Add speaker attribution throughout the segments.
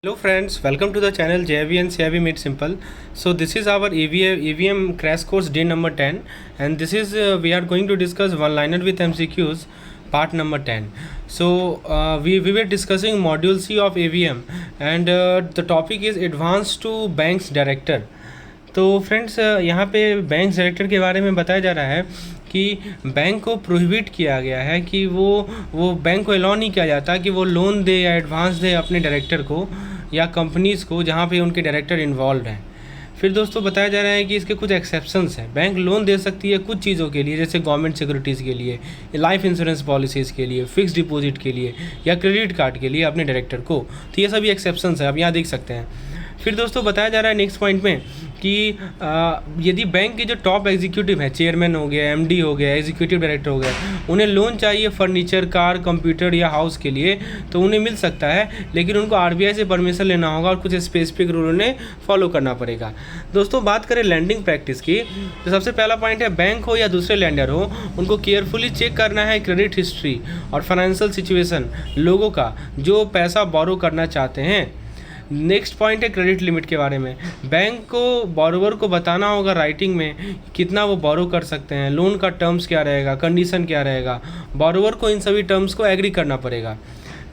Speaker 1: Hello friends, welcome to the channel JIV and CIV Made Simple. So this is our EVM crash course day number 10, and this is we are going to discuss one liner with MCQs part number 10. So we were discussing module C of AVM, and the topic is advanced to banks director. तो friends यहाँ पे bank director के बारे में बताया जा रहा है कि बैंक को प्रोहिबिट किया गया है कि वो बैंक को अलाउ नहीं किया जाता कि वो लोन दे या एडवांस दे अपने डायरेक्टर को या कंपनीज़ को जहाँ पे उनके डायरेक्टर इन्वॉल्व हैं। फिर दोस्तों बताया जा रहा है कि इसके कुछ एक्सेप्शंस हैं। बैंक लोन दे सकती है कुछ चीज़ों के लिए, जैसे गवर्नमेंट सिक्योरिटीज़ के लिए, लाइफ इंश्योरेंस पॉलिसीज़ के लिए, फिक्स डिपॉजिट के लिए या क्रेडिट कार्ड के लिए अपने डायरेक्टर को। तो ये सभी एक्सेप्शंस है, आप यहाँ देख सकते हैं। फिर दोस्तों बताया जा रहा है नेक्स्ट पॉइंट में कि यदि बैंक के जो टॉप एग्जीक्यूटिव हैं, चेयरमैन हो गया, एमडी हो गया, एग्जीक्यूटिव डायरेक्टर हो गया, उन्हें लोन चाहिए फर्नीचर, कार, कंप्यूटर या हाउस के लिए, तो उन्हें मिल सकता है, लेकिन उनको आरबीआई से परमिशन लेना होगा और कुछ स्पेसिफिक रूल उन्हें फॉलो करना पड़ेगा। दोस्तों बात करें लैंडिंग प्रैक्टिस की, तो सबसे पहला पॉइंट है बैंक हो या दूसरे लैंडर हो, उनको केयरफुली चेक करना है क्रेडिट हिस्ट्री और फाइनेंशियल सिचुएशन लोगों का जो पैसा बोरो करना चाहते हैं। नेक्स्ट पॉइंट है क्रेडिट लिमिट के बारे में। बैंक को बोरोवर को बताना होगा राइटिंग में कितना वो बोरो कर सकते हैं, लोन का टर्म्स क्या रहेगा, कंडीशन क्या रहेगा, बोरोवर को इन सभी टर्म्स को एग्री करना पड़ेगा।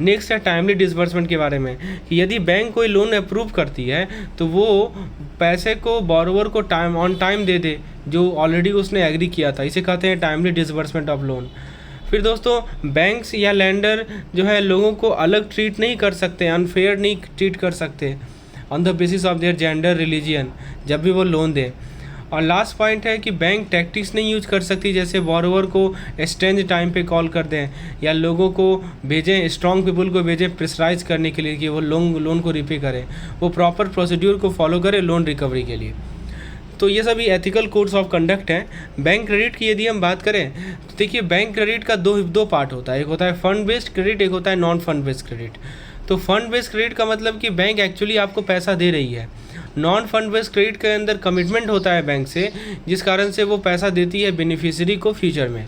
Speaker 1: नेक्स्ट है टाइमली डिसबर्समेंट के बारे में कि यदि बैंक कोई लोन अप्रूव करती है तो वो पैसे को बोरोवर को ऑन टाइम दे दे जो ऑलरेडी उसने एग्री किया था। इसे कहते हैं टाइमली डिसबर्समेंट ऑफ लोन। फिर दोस्तों बैंक्स या लैंडर जो है लोगों को अलग ट्रीट नहीं कर सकते, अनफेयर नहीं ट्रीट कर सकते on the basis of their gender, religion, जब भी वो लोन दें। और लास्ट पॉइंट है कि बैंक टैक्टिक्स नहीं यूज कर सकती, जैसे बोरोवर को एक्सचेंज टाइम पे कॉल कर दें या लोगों को भेजें, स्ट्रॉन्ग पीपल को भेजें प्रेशराइज करने के लिए कि वो लोन को रिपे करें। वो प्रॉपर प्रोसीड्यूर को फॉलो करें लोन रिकवरी के लिए। तो ये सभी एथिकल कोड्स ऑफ कंडक्ट हैं। बैंक क्रेडिट की यदि हम बात करें तो देखिए बैंक क्रेडिट का दो पार्ट होता है, एक होता है फंड बेस्ड क्रेडिट, एक होता है नॉन फंड बेस्ड क्रेडिट। तो फंड बेस्ड क्रेडिट का मतलब कि बैंक एक्चुअली आपको पैसा दे रही है। नॉन फंड बेस्ड क्रेडिट के अंदर कमिटमेंट होता है बैंक से, जिस कारण से वो पैसा देती है बेनिफिशियरी को फ्यूचर में।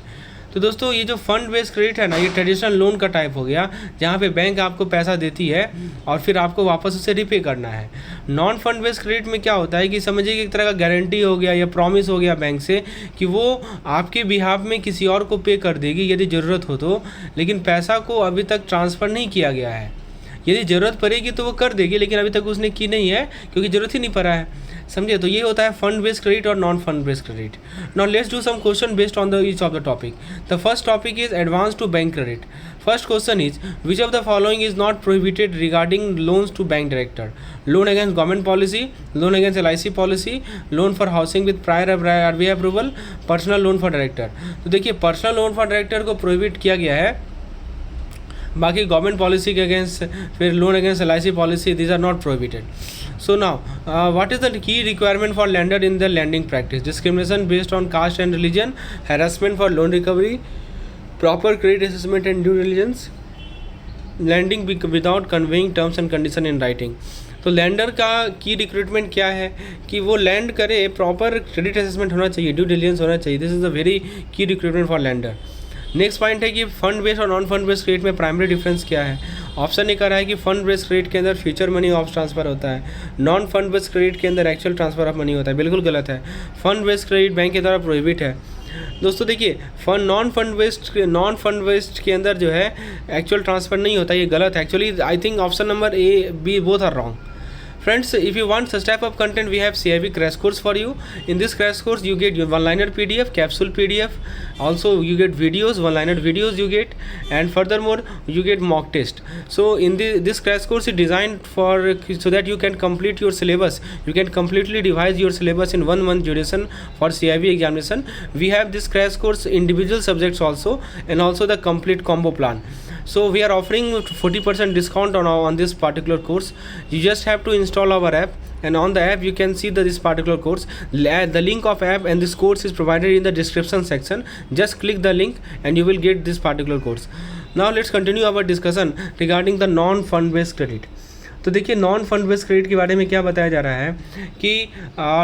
Speaker 1: तो दोस्तों ये जो फंड बेस्ड क्रेडिट है ना, ये ट्रेडिशनल लोन का टाइप हो गया, जहाँ पे बैंक आपको पैसा देती है और फिर आपको वापस उसे रिपे करना है। नॉन फंड बेस्ड क्रेडिट में क्या होता है कि समझिए कि एक तरह का गारंटी हो गया या प्रॉमिस हो गया बैंक से कि वो आपके बिहाफ में किसी और को पे कर देगी यदि ज़रूरत हो तो, लेकिन पैसा को अभी तक ट्रांसफ़र नहीं किया गया है। यदि ज़रूरत पड़ेगी तो वो कर देगी, लेकिन अभी तक उसने की नहीं है क्योंकि ज़रूरत ही नहीं पड़ा है। समझे? तो ये होता है फंड बेस्ड क्रेडिट और non fund based credit. Now let's do some question based on the each of the topic. The first topic is advance to bank credit. First question is which of the following is not prohibited regarding loans to bank director? Loan against government policy, loan against LIC पॉलिसी, loan for housing with prior RBI approval, personal loan for director. तो देखिए personal loan for director को prohibit किया गया है, बाकी government policy के against, फिर loan against LIC policy, these are not prohibited. So now, what is the key requirement for lender in the lending practice? Discrimination based on caste and religion, harassment for loan recovery, proper credit assessment and due diligence, lending without conveying terms and condition in writing. तो lander का की recruitment क्या है कि वो land करे, proper credit assessment होना चाहिए, ड्यू डिलिजेंस होना चाहिए। दिस इज़ अ वेरी की recruitment for lander. Next point है कि फंड बेस्ड और नॉन फंड बेस्ड क्रेडिट में प्राइमरी डिफरेंस क्या है? ऑप्शन ये कह रहा है कि फंड बेस्ड क्रेडिट के अंदर फ्यूचर मनी ऑफ ट्रांसफर होता है, नॉन फंड बेस्ड क्रेडिट के अंदर एक्चुअल ट्रांसफर ऑफ मनी होता है। बिल्कुल गलत है। फंड बेस्ड क्रेडिट बैंक के द्वारा प्रोहिबिट है। दोस्तों देखिए नॉन फंड बेस्ड के अंदर जो है एक्चुअल ट्रांसफर नहीं होता, ये गलत है। Actually I think option number A, B both are wrong. Friends, if you want such type of content, we have CIV crash course for you. In this crash course, you get your one-liner PDF, capsule PDF. Also, you get videos, one-liner videos you get, and furthermore, you get mock test. So, in this crash course is designed so that you can complete your syllabus. You can completely revise your syllabus in 1 month duration for CIV examination. We have this crash course individual subjects also, and also the complete combo plan. So we are offering 40% discount on this particular course. You just have to install our app, and on the app you can see this particular course. The link of app and this course is provided in the description section. Just click the link and you will get this particular course. Now let's continue our discussion regarding the non-fund based credit. तो देखिए non fund based credit के बारे में क्या बताया जा रहा है कि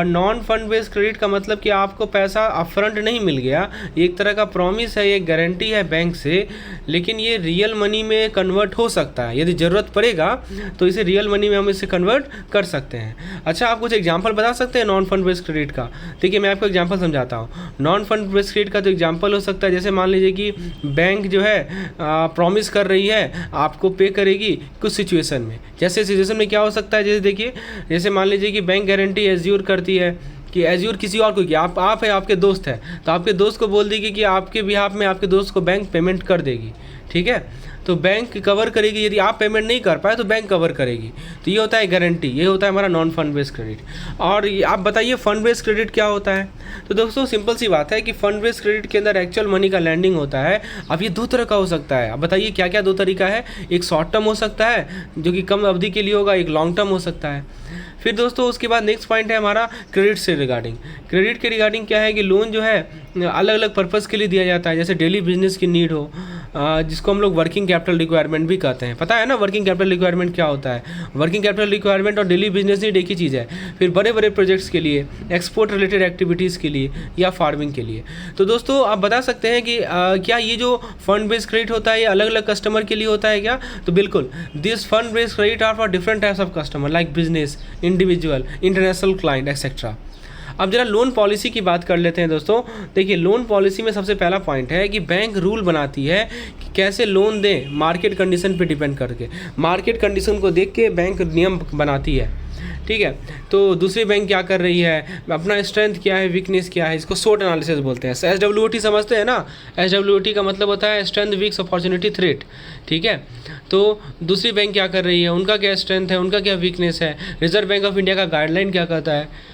Speaker 1: नॉन फंड बेस्ड क्रेडिट का मतलब कि आपको पैसा अपफ्रंट नहीं मिल गया, एक तरह का प्रॉमिस है, एक गारंटी है बैंक से, लेकिन ये रियल मनी में कन्वर्ट हो सकता है। यदि ज़रूरत पड़ेगा तो इसे रियल मनी में हम इसे कन्वर्ट कर सकते हैं। अच्छा, आप कुछ एग्जांपल बता सकते हैं नॉन फंड बेस्ड क्रेडिट का? देखिए मैं आपको एग्जांपल समझाता हूँ। नॉन फंड बेस्ड क्रेडिट का तो एग्जांपल हो सकता है, जैसे मान लीजिए कि बैंक जो है प्रॉमिस कर रही है आपको पे करेगी कुछ सिचुएशन में। जैसे सिचुएशन में क्या हो सकता है, जैसे देखिए, जैसे मान लीजिए कि बैंक गारंटी एज्योर करती है कि एज्योर किसी और को किया, आप है, आपके दोस्त है, तो आपके दोस्त को बोल देगी कि आपके बिहाफ में आपके दोस्त को बैंक पेमेंट कर देगी, ठीक है, तो बैंक कवर करेगी। यदि आप पेमेंट नहीं कर पाए तो बैंक कवर करेगी। तो ये होता है गारंटी, ये होता है हमारा नॉन फंड बेस्ड क्रेडिट। और आप बताइए फंड बेस्ड क्रेडिट क्या होता है? तो दोस्तों सिंपल सी बात है कि फंड बेस्ड क्रेडिट के अंदर एक्चुअल मनी का लैंडिंग होता है। अब ये दो तरह का हो सकता है। अब बताइए क्या क्या दो तरीका है? एक शॉर्ट टर्म हो सकता है जो कि कम अवधि के लिए होगा, एक लॉन्ग टर्म हो सकता है। फिर दोस्तों उसके बाद नेक्स्ट पॉइंट है हमारा क्रेडिट से रिगार्डिंग। क्रेडिट के रिगार्डिंग क्या है कि लोन जो है अलग अलग पर्पज़ के लिए दिया जाता है, जैसे डेली बिजनेस की नीड हो, जिसको हम लोग वर्किंग कैपिटल रिक्वायरमेंट भी कहते हैं। पता है ना वर्किंग कैपिटल रिक्वायरमेंट क्या होता है? वर्किंग कैपिटल रिक्वायरमेंट और डेली बिजनेस नीड एक ही चीज़ है। फिर बड़े बड़े प्रोजेक्ट्स के लिए, एक्सपोर्ट रिलेटेड एक्टिविटीज़ के लिए या फार्मिंग के लिए। तो दोस्तों आप बता सकते हैं कि क्या ये जो फंड बेस्ड क्रेडिट होता है ये अलग अलग कस्टमर के लिए होता है क्या? तो बिल्कुल, this fund based credit are for different types of customer like business, individual, international client etcetera. अब जरा लोन पॉलिसी की बात कर लेते हैं दोस्तों। देखिए लोन पॉलिसी में सबसे पहला पॉइंट है कि बैंक रूल बनाती है कि कैसे लोन दें, मार्केट कंडीशन पे डिपेंड करके। मार्केट कंडीशन को देख के बैंक नियम बनाती है, ठीक है। तो दूसरी बैंक क्या कर रही है, अपना स्ट्रेंथ क्या है, वीकनेस क्या है, इसको SWOT एनालिसिस बोलते हैं। SWOT समझते हैं ना? SWOT का मतलब होता है स्ट्रेंथ, वीक्स, अपॉर्चुनिटी, थ्रेट, ठीक है। तो दूसरी बैंक क्या कर रही है, उनका क्या स्ट्रेंथ है, उनका क्या वीकनेस है, रिजर्व बैंक ऑफ इंडिया का गाइडलाइन क्या कहता है,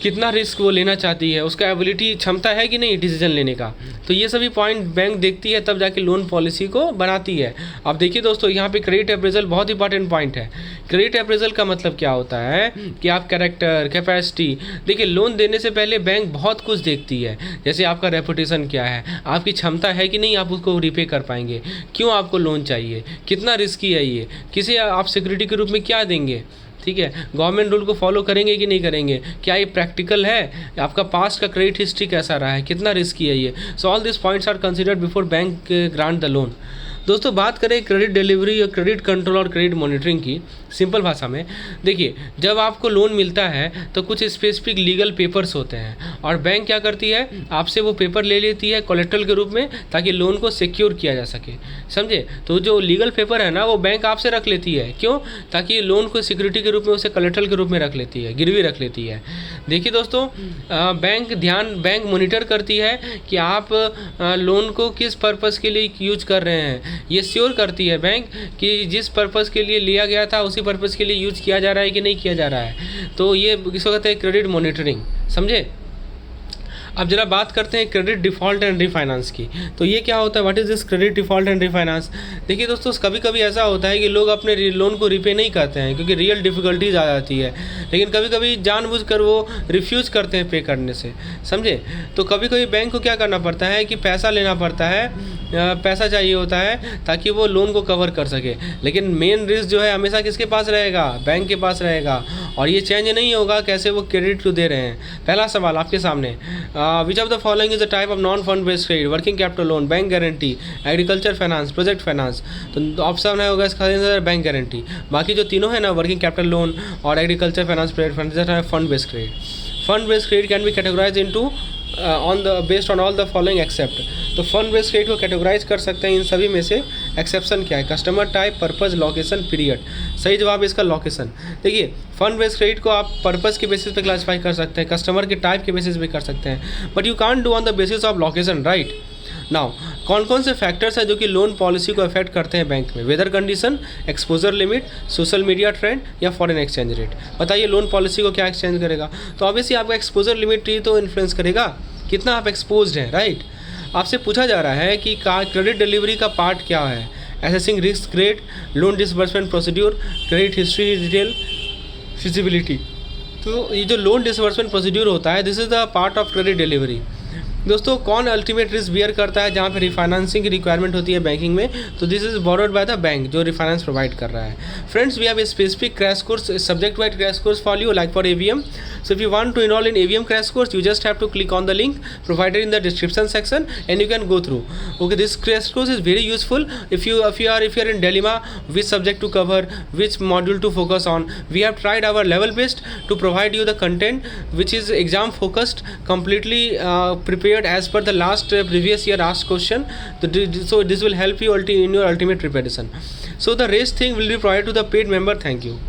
Speaker 1: कितना रिस्क वो लेना चाहती है, उसका एबिलिटी, क्षमता है कि नहीं डिसीजन लेने का। तो ये सभी पॉइंट बैंक देखती है, तब जाके लोन पॉलिसी को बनाती है। अब देखिए दोस्तों यहाँ पे क्रेडिट अप्रेजल बहुत इंपॉर्टेंट पॉइंट है। क्रेडिट अप्रेजल का मतलब क्या होता है कि आप कैरेक्टर, कैपेसिटी, देखिए लोन देने से पहले बैंक बहुत कुछ देखती है, जैसे आपका रेपुटेशन क्या है, आपकी क्षमता है कि नहीं आप उसको रिपे कर पाएंगे, क्यों आपको लोन चाहिए, कितना रिस्की है ये, किसे आप सिक्योरिटी के रूप में क्या देंगे, ठीक है, गवर्नमेंट रूल को फॉलो करेंगे कि नहीं करेंगे, क्या ये प्रैक्टिकल है, आपका पास्ट का क्रेडिट हिस्ट्री कैसा रहा है, कितना रिस्की है ये। So all this points are considered before bank grant the loan. दोस्तों बात करें क्रेडिट डिलीवरी और क्रेडिट कंट्रोल और क्रेडिट मॉनिटरिंग की, सिंपल भाषा में देखिए, जब आपको लोन मिलता है तो कुछ स्पेसिफिक लीगल पेपर्स होते हैं और बैंक क्या करती है, आपसे वो पेपर ले लेती है कोलेट्रल के रूप में, ताकि लोन को सिक्योर किया जा सके, समझे। तो जो लीगल पेपर है ना वो बैंक आपसे रख लेती है, क्यों? ताकि लोन को सिक्योरिटी के रूप में, उसे कोलेट्रल के रूप में रख लेती है, गिरवी रख लेती है। देखिए दोस्तों बैंक मॉनिटर करती है कि आप लोन को किस पर्पज़ के लिए यूज कर रहे हैं। ये श्योर करती है बैंक कि जिस पर्पज़ के लिए लिया गया था उसी पर्पज़ के लिए यूज किया जा रहा है कि नहीं किया जा रहा है। तो ये इसको कहते हैं क्रेडिट मॉनिटरिंग, समझे। अब जरा बात करते हैं क्रेडिट डिफ़ॉल्ट एंड रीफाइनेंस की। तो ये क्या होता है, what is this credit default and refinance? देखिए दोस्तों कभी कभी ऐसा होता है कि लोग अपने लोन को रिपे नहीं करते हैं क्योंकि रियल डिफ़िकल्टीज आ जाती है, लेकिन कभी कभी जानबूझकर वो रिफ्यूज़ करते हैं पे करने से, समझे। तो कभी कभी बैंक को क्या करना पड़ता है कि पैसा लेना पड़ता है, पैसा चाहिए होता है ताकि वो लोन को कवर कर सके, लेकिन मेन रिस्क जो है हमेशा किसके पास रहेगा, बैंक के पास रहेगा, और ये चेंज नहीं होगा कैसे वो क्रेडिट को दे रहे हैं। पहला सवाल आपके सामने, विच of the following is the type of non fund based credit, working capital loan, bank guarantee, agriculture finance, project finance. तो ऑप्शन है होगा इसका आंसर बैंक गारंटी। बाकी जो तीनों है ना, वर्किंग कैपिटल लोन और agriculture finance, project finance, fund based credit. Fund based credit can be categorize into based on all the following except. तो फंड बेस्ड क्रेडिट को कैटेगराइज कर सकते हैं इन सभी में से। एक्सेप्शन क्या है, customer type, purpose, location, period. सही जवाब है इसका लोकेशन। देखिए फंड बेस्ड क्रेडिट को आप पर्पस के बेसिस पे क्लासीफाई कर सकते हैं, कस्टमर के टाइप के बेसिस पे कर सकते हैं, but you can't do on the basis of location, right. Now कौन कौन से फैक्टर्स हैं जो कि लोन पॉलिसी को अफेक्ट करते हैं बैंक में? Weather condition, exposure limit, social media trend या फॉरेन एक्सचेंज रेट। बताइए लोन पॉलिसी को क्या एक्सचेंज करेगा? तो ऑब्वियसली आपका एक्सपोजर लिमिट ही तो इन्फ्लुएंस करेगा, कितना आप एक्सपोज्ड हैं, राइट। आपसे पूछा जा रहा है कि क्रेडिट डिलीवरी का पार्ट क्या है, assessing risk grade, loan disbursement procedure, credit history detail, feasibility. तो ये जो लोन डिसबर्समेंट प्रोसीड्यूर होता है, this is the part of credit delivery. दोस्तों कौन अल्टीमेट रिस्क बियर करता है जहाँ पे रिफाइनेंसिंग की रिक्वायरमेंट होती है बैंकिंग में, तो this is borrowed by the bank जो रिफाइनेंस प्रोवाइड कर रहा है। Friends we have a specific crash course, subject wide crash course for you like for AVM. So if you want to enroll in AVM crash course, you just have to click on the link provided in the description section and you can go through. Okay, this crash course is very useful if you are in dilemma which subject to cover, which module to focus on. We have tried our level best to provide you the content which is exam focused, completely prepared as per the last previous year asked question. So this will help you in your ultimate preparation. So the rest thing will be provided to the paid member. Thank you.